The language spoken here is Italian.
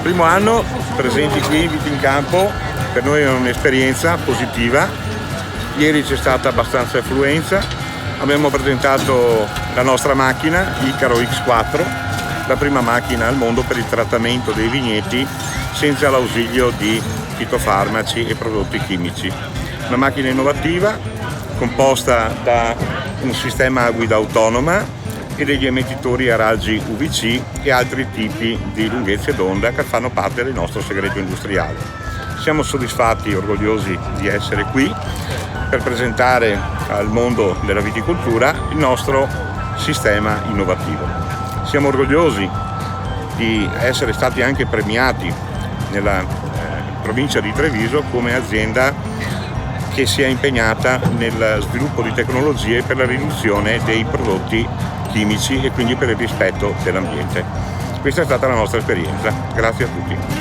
Primo anno presenti qui in Vitincampo, per noi è un'esperienza positiva. Ieri c'è stata abbastanza affluenza, abbiamo presentato la nostra macchina Icaro X4, la prima macchina al mondo per il trattamento dei vigneti senza l'ausilio di fitofarmaci e prodotti chimici. Una macchina innovativa composta da un sistema a guida autonoma e degli emettitori a raggi UVC e altri tipi di lunghezze d'onda che fanno parte del nostro segreto industriale. Siamo soddisfatti e orgogliosi di essere qui per presentare al mondo della viticoltura il nostro sistema innovativo. Siamo orgogliosi di essere stati anche premiati nella provincia di Treviso come azienda che si è impegnata nel sviluppo di tecnologie per la riduzione dei prodotti chimici e quindi per il rispetto dell'ambiente. Questa è stata la nostra esperienza. Grazie a tutti.